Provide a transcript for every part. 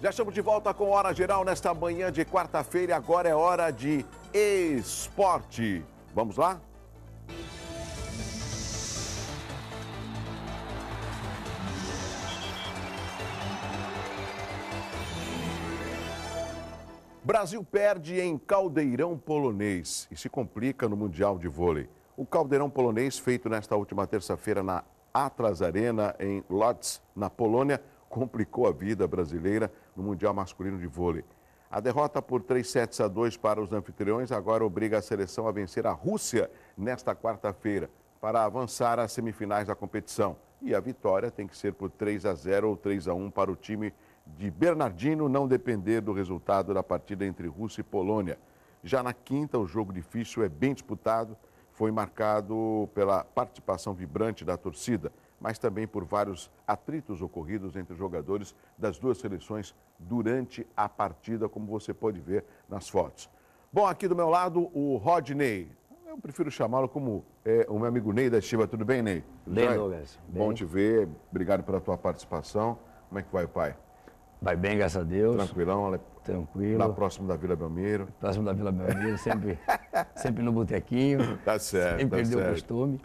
Já estamos de volta com Hora Geral nesta manhã de quarta-feira. Agora é hora de esporte. Vamos lá? Brasil perde em Caldeirão Polonês e se complica no Mundial de Vôlei. O Caldeirão Polonês, feito nesta última terça-feira na Atlas Arena, em Lodz, na Polônia, complicou a vida brasileira no Mundial Masculino de Vôlei. A derrota por 3-2 para os anfitriões agora obriga a seleção a vencer a Rússia nesta quarta-feira para avançar às semifinais da competição. E a vitória tem que ser por 3-0 ou 3-1 para o time de Bernardino não depender do resultado da partida entre Rússia e Polônia. Já na quinta, o jogo difícil é bem disputado, foi marcado pela participação vibrante da torcida, mas também por vários atritos ocorridos entre os jogadores das duas seleções durante a partida, como você pode ver nas fotos. Bom, aqui do meu lado, o Rodney. Eu prefiro chamá-lo como o meu amigo Ney da Estiva. Tudo bem, Ney? Bem, Douglas. Bom te ver. Obrigado pela tua participação. Como é que vai, pai? Vai bem, graças a Deus. Tranquilão? Tranquilo. Lá próximo da Vila Belmiro. Próximo da Vila Belmiro, sempre no botequinho. Tá certo, sem perder certo. o costume.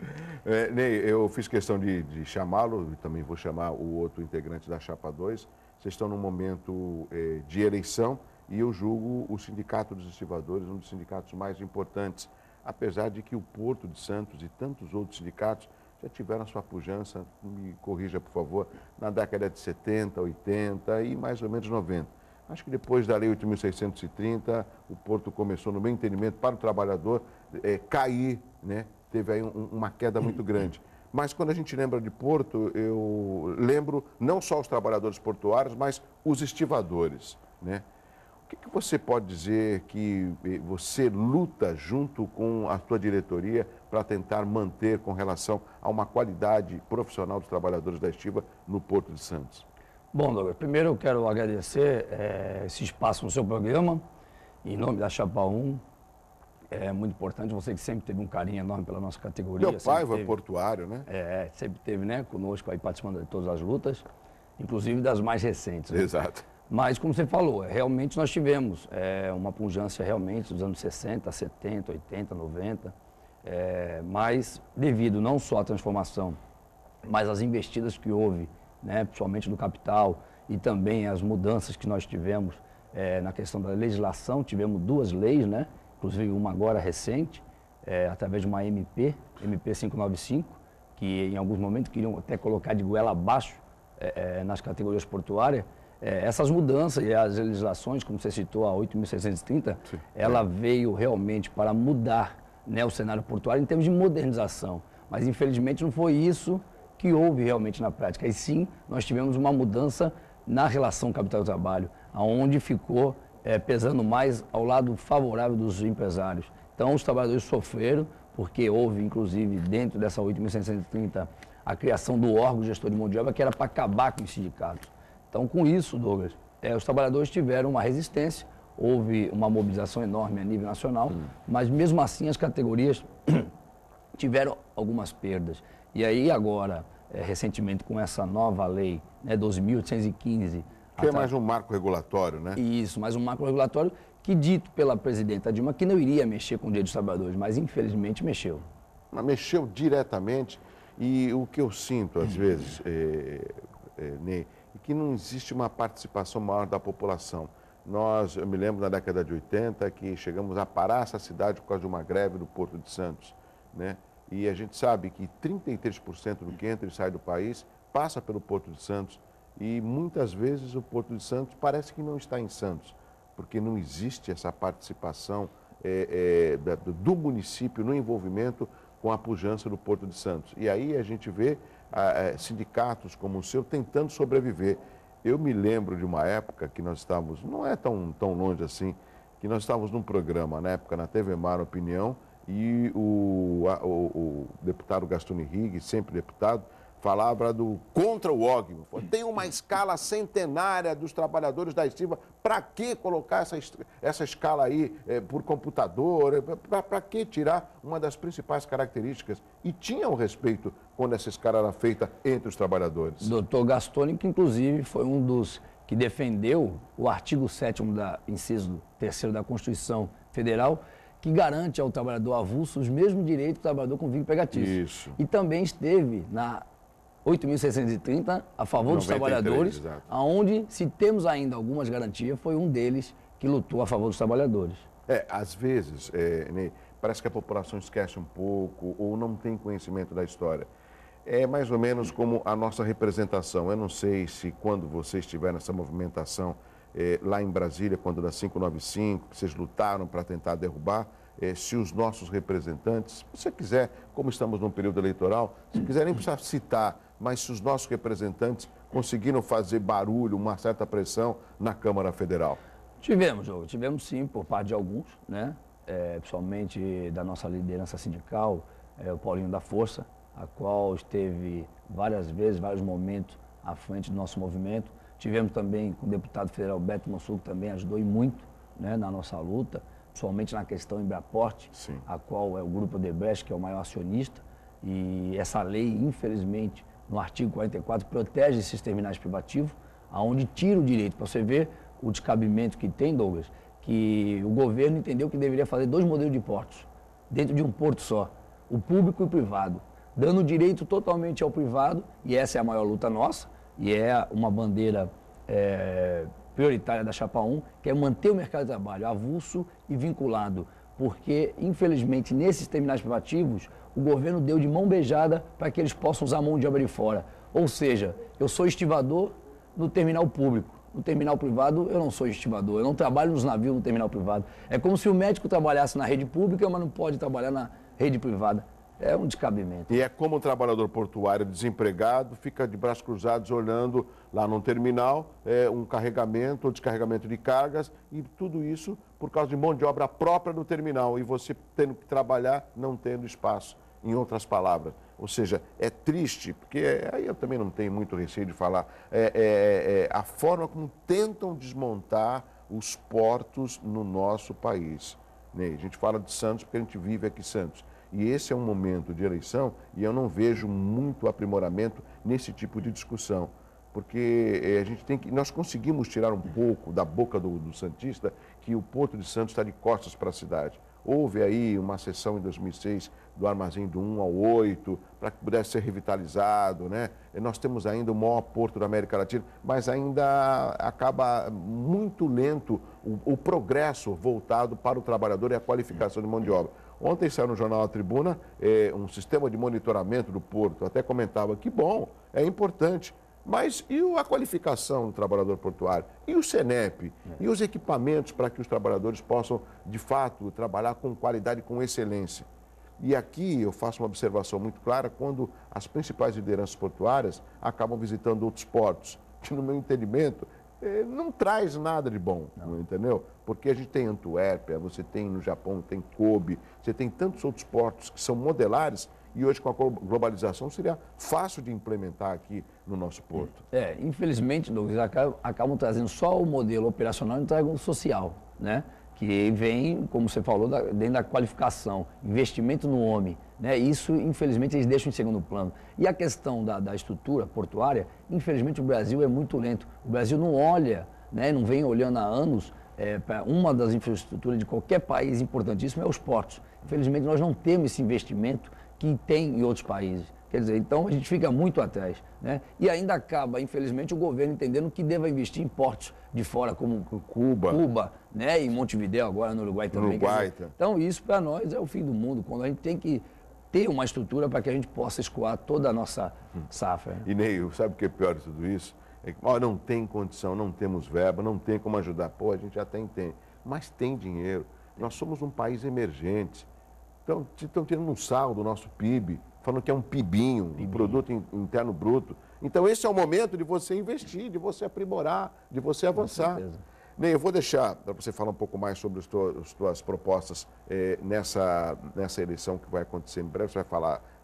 Ney, eu fiz questão de chamá-lo, e também vou chamar o outro integrante da Chapa 2. Vocês estão num momento de eleição e eu julgo o Sindicato dos Estivadores um dos sindicatos mais importantes, apesar de que o Porto de Santos e tantos outros sindicatos já tiveram a sua pujança, me corrija por favor, na década de 70, 80 e mais ou menos 90. Acho que depois da Lei 8.630, o Porto começou, no meu entendimento, para o trabalhador cair, né? Teve aí uma queda muito grande. Mas quando a gente lembra de Porto, eu lembro não só os trabalhadores portuários, mas os estivadores, né? O que você pode dizer que você luta junto com a sua diretoria para tentar manter com relação a uma qualidade profissional dos trabalhadores da estiva no Porto de Santos? Bom, Douglas, primeiro eu quero agradecer esse espaço no seu programa, em nome da Chapa 1. É muito importante, você que sempre teve um carinho enorme pela nossa categoria. Meu pai foi portuário, né? Sempre teve, né, conosco aí participando de todas as lutas, inclusive das mais recentes. Né? Exato. Mas, como você falou, realmente nós tivemos uma pujança realmente dos anos 60, 70, 80, 90, mas devido não só à transformação, mas às investidas que houve, né, principalmente do capital e também as mudanças que nós tivemos na questão da legislação, tivemos duas leis, né, inclusive uma agora recente, através de uma MP 595, que em alguns momentos queriam até colocar de goela abaixo nas categorias portuárias. Essas mudanças e as legislações, como você citou, a 8.630, ela veio realmente para mudar, né, o cenário portuário em termos de modernização. Mas, infelizmente, não foi isso que houve realmente na prática. E sim, nós tivemos uma mudança na relação capital-trabalho, onde ficou pesando mais ao lado favorável dos empresários. Então, os trabalhadores sofreram, porque houve, inclusive, dentro dessa 8.630, a criação do órgão gestor de mão de obra, que era para acabar com os sindicatos. Então, com isso, Douglas, os trabalhadores tiveram uma resistência, houve uma mobilização enorme a nível nacional, mas mesmo assim as categorias tiveram algumas perdas. E aí agora, recentemente com essa nova lei, né, 12.815... Que é mais um marco regulatório, né? Isso, mais um marco regulatório que dito pela presidenta Dilma que não iria mexer com o Dia dos Trabalhadores, mas infelizmente mexeu. Mas mexeu diretamente e o que eu sinto às vezes, Ney, é que não existe uma participação maior da população. Eu me lembro na década de 80 que chegamos a parar essa cidade por causa de uma greve do Porto de Santos, né? E a gente sabe que 33% do que entra e sai do país passa pelo Porto de Santos e muitas vezes o Porto de Santos parece que não está em Santos, porque não existe essa participação do município no envolvimento com a pujança do Porto de Santos. E aí a gente vê sindicatos como o seu tentando sobreviver. Eu me lembro de uma época que nós estávamos, não é tão longe assim, que nós estávamos num programa, na época, na TV Mar Opinião, e o deputado Gastone Rigg, sempre deputado, falava contra o OGMO. Tem uma escala centenária dos trabalhadores da estiva, para que colocar essa escala aí por computador? Para que tirar uma das principais características? E tinha o respeito quando essa escala era feita entre os trabalhadores. Doutor Gastone, que inclusive foi um dos que defendeu o artigo 7º da inciso 3º da Constituição Federal, que garante ao trabalhador avulso os mesmos direitos do trabalhador com vínculo empregatício. Isso. E também esteve na 8.630 a favor 93, dos trabalhadores, exato. onde, se temos ainda algumas garantias, foi um deles que lutou a favor dos trabalhadores. Às vezes, Ney, parece que a população esquece um pouco ou não tem conhecimento da história. É mais ou menos como a nossa representação. Eu não sei se quando você estiver nessa movimentação lá em Brasília, quando da 595, que vocês lutaram para tentar derrubar, se os nossos representantes, se você quiser, como estamos num período eleitoral, se quiser nem precisar citar, mas se os nossos representantes conseguiram fazer barulho, uma certa pressão na Câmara Federal. Tivemos, Diogo, tivemos sim, por parte de alguns, né? Principalmente da nossa liderança sindical, o Paulinho da Força, a qual esteve várias vezes, vários momentos à frente do nosso movimento. Tivemos também com o deputado federal Beto Mossuco, que também ajudou e muito, né, na nossa luta, principalmente na questão Embraporte, a qual é o Grupo Odebrecht, que é o maior acionista. E essa lei, infelizmente, no artigo 44, protege esses terminais privativos, aonde tira o direito. Para você ver o descabimento que tem, Douglas, que o governo entendeu que deveria fazer 2 modelos de portos, dentro de um porto só, o público e o privado, dando direito totalmente ao privado, e essa é a maior luta nossa, e é uma bandeira prioritária da Chapa 1, que é manter o mercado de trabalho avulso e vinculado, porque, infelizmente, nesses terminais privativos, o governo deu de mão beijada para que eles possam usar a mão de obra de fora. Ou seja, eu sou estivador no terminal público. No terminal privado, eu não sou estivador, eu não trabalho nos navios no terminal privado. É como se o médico trabalhasse na rede pública, mas não pode trabalhar na rede privada. É um descabimento. E é como o trabalhador portuário desempregado fica de braços cruzados olhando lá no terminal um carregamento ou descarregamento de cargas e tudo isso por causa de mão de obra própria do terminal e você tendo que trabalhar não tendo espaço, em outras palavras. Ou seja, é triste, porque aí eu também não tenho muito receio de falar, a forma como tentam desmontar os portos no nosso país. Ney, a gente fala de Santos porque a gente vive aqui em Santos. E esse é um momento de eleição e eu não vejo muito aprimoramento nesse tipo de discussão. Porque a gente nós conseguimos tirar um pouco da boca do santista que o Porto de Santos está de costas para a cidade. Houve aí uma sessão em 2006 do armazém do 1 ao 8, para que pudesse ser revitalizado, né? E nós temos ainda o maior porto da América Latina, mas ainda acaba muito lento o progresso voltado para o trabalhador e a qualificação de mão de obra. Ontem saiu no jornal A Tribuna um sistema de monitoramento do porto, até comentava que bom, é importante. Mas e a qualificação do trabalhador portuário? E o SENEP? E os equipamentos para que os trabalhadores possam, de fato, trabalhar com qualidade e com excelência? E aqui eu faço uma observação muito clara quando as principais lideranças portuárias acabam visitando outros portos, que no meu entendimento não traz nada de bom, entendeu? Porque a gente tem Antuérpia, você tem no Japão, tem Kobe, você tem tantos outros portos que são modelares e hoje com a globalização seria fácil de implementar aqui no nosso porto. Infelizmente, Douglas, acabam trazendo só o modelo operacional e não trazem o social, né? Que vem, como você falou, dentro da qualificação, investimento no homem, né? Isso, infelizmente, eles deixam em segundo plano. E a questão da estrutura portuária, infelizmente, o Brasil é muito lento. O Brasil não olha, né? Não vem olhando há anos para uma das infraestruturas de qualquer país importantíssimo, é os portos. Infelizmente, nós não temos esse investimento que tem em outros países. Quer dizer, então a gente fica muito atrás, né? E ainda acaba, infelizmente, o governo entendendo que deva investir em portos de fora, como Cuba, né? E Montevidéu agora no Uruguai também. Então isso para nós é o fim do mundo, quando a gente tem que ter uma estrutura para que a gente possa escoar toda a nossa safra. E Ney, sabe o que é pior de tudo isso? É que não tem condição, não temos verba, não tem como ajudar. Pô, a gente até entende, mas tem dinheiro. Nós somos um país emergente. Então, estão tirando um sarro do nosso PIB, falando que é um PIBinho, um produto interno bruto. Então, esse é o momento de você investir, de você aprimorar, de você avançar. Ney, eu vou deixar para você falar um pouco mais sobre as tuas propostas nessa eleição que vai acontecer em breve. Você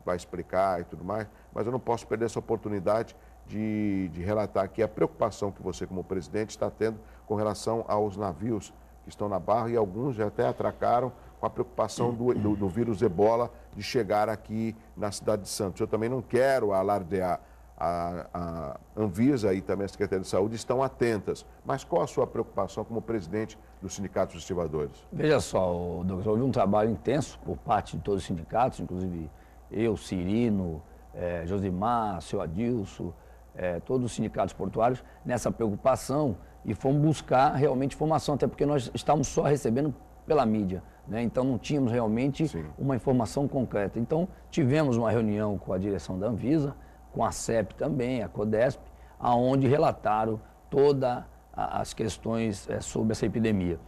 vai explicar e tudo mais, mas eu não posso perder essa oportunidade de relatar aqui a preocupação que você, como presidente, está tendo com relação aos navios que estão na Barra e alguns já até atracaram com a preocupação do vírus Ebola de chegar aqui na cidade de Santos. Eu também não quero alardear, a Anvisa e também a Secretaria de Saúde estão atentas. Mas qual a sua preocupação como presidente do Sindicato dos Estivadores? Veja só, Douglas, houve um trabalho intenso por parte de todos os sindicatos, inclusive eu, Cirino, Josimar, seu Adilson, todos os sindicatos portuários, nessa preocupação e fomos buscar realmente informação, até porque nós estávamos só recebendo pela mídia, né? Então não tínhamos realmente uma informação concreta. Então tivemos uma reunião com a direção da Anvisa, com a CEP também, a CODESP, aonde relataram todas as questões sobre essa epidemia.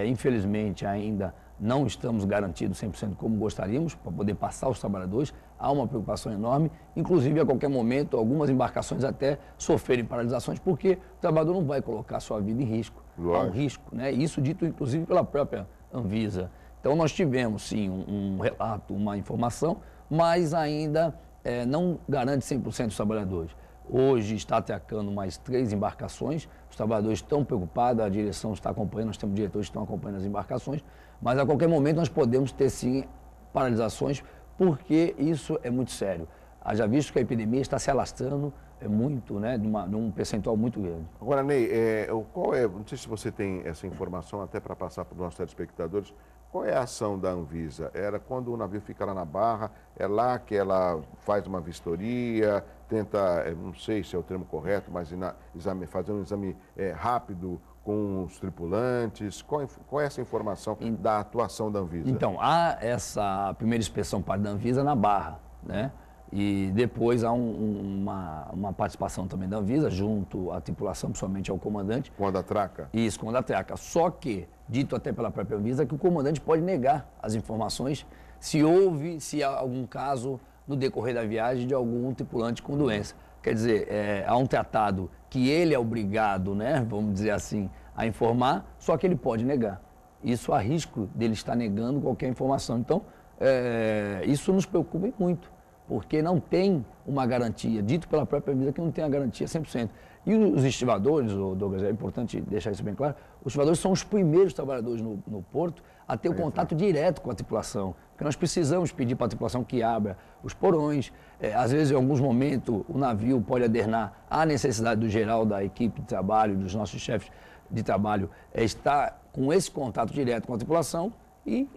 Infelizmente ainda não estamos garantidos 100% como gostaríamos para poder passar aos trabalhadores. Há uma preocupação enorme, inclusive a qualquer momento algumas embarcações até sofrerem paralisações, porque o trabalhador não vai colocar a sua vida em risco. Há um risco, né? Isso dito inclusive pela própria Anvisa. Então nós tivemos sim um relato, uma informação, mas ainda não garante 100% dos trabalhadores. Hoje está atacando mais 3 embarcações, os trabalhadores estão preocupados, a direção está acompanhando, nós temos diretores que estão acompanhando as embarcações, mas a qualquer momento nós podemos ter sim paralisações, porque isso é muito sério. Haja visto que a epidemia está se alastrando muito, né, num percentual muito grande. Agora, Ney, não sei se você tem essa informação até para passar para os nossos telespectadores, qual é a ação da Anvisa? Era quando o navio fica lá na Barra, é lá que ela faz uma vistoria, tenta, não sei se é o termo correto, mas fazer um exame rápido com os tripulantes? Qual é essa informação da atuação da Anvisa? Então, há essa primeira inspeção parte da Anvisa na Barra, né? E depois há uma participação também da Anvisa, junto à tripulação, principalmente ao comandante. Quando atraca? Isso, quando atraca. Só que, dito até pela própria Anvisa, que o comandante pode negar as informações se há algum caso no decorrer da viagem de algum tripulante com doença. Quer dizer, há um tratado que ele é obrigado, né, vamos dizer assim, a informar, só que ele pode negar. Isso há risco dele estar negando qualquer informação. Então, isso nos preocupa muito, porque não tem uma garantia, dito pela própria Anvisa que não tem a garantia 100%. E os estivadores, Douglas, é importante deixar isso bem claro, os estivadores são os primeiros trabalhadores no porto a ter o contato direto com a tripulação, porque nós precisamos pedir para a tripulação que abra os porões. Às vezes, em alguns momentos, o navio pode adernar à necessidade do geral da equipe de trabalho, dos nossos chefes de trabalho, estar com esse contato direto com a tripulação e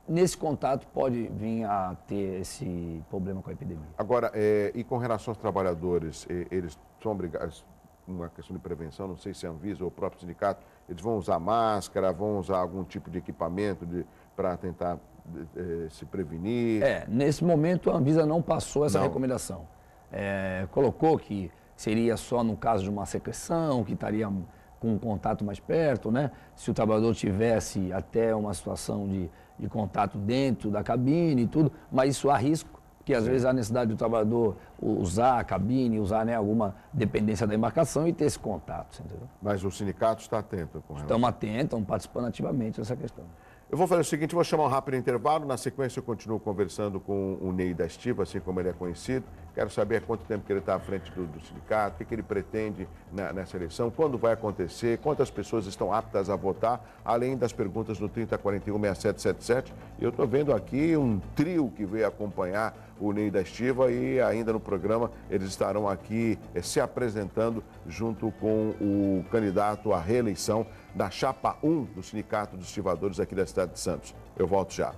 nesse contato pode vir a ter esse problema com a epidemia. Agora, e com relação aos trabalhadores, eles são obrigados, uma questão de prevenção, não sei se a Anvisa ou o próprio sindicato, eles vão usar máscara, vão usar algum tipo de equipamento para tentar se prevenir? Nesse momento a Anvisa não passou essa recomendação. Colocou que seria só no caso de uma secreção, que estaria com um contato mais perto, né? Se o trabalhador tivesse até uma situação de contato dentro da cabine e tudo, mas isso há risco, porque às vezes há necessidade do trabalhador usar a cabine, usar, né, alguma dependência da embarcação e ter esse contato, entendeu? Mas o sindicato está atento com relação. Estamos atentos, estamos participando ativamente dessa questão. Eu vou fazer o seguinte, vou chamar um rápido intervalo, na sequência eu continuo conversando com o Ney da Estiva, assim como ele é conhecido. Quero saber há quanto tempo que ele está à frente do sindicato, o que ele pretende nessa eleição, quando vai acontecer, quantas pessoas estão aptas a votar, além das perguntas no 3041-6777. Eu estou vendo aqui um trio que veio acompanhar o Ney da Estiva e ainda no programa eles estarão aqui se apresentando junto com o candidato à reeleição da Chapa 1 do Sindicato dos Estivadores aqui da cidade de Santos. Eu volto já.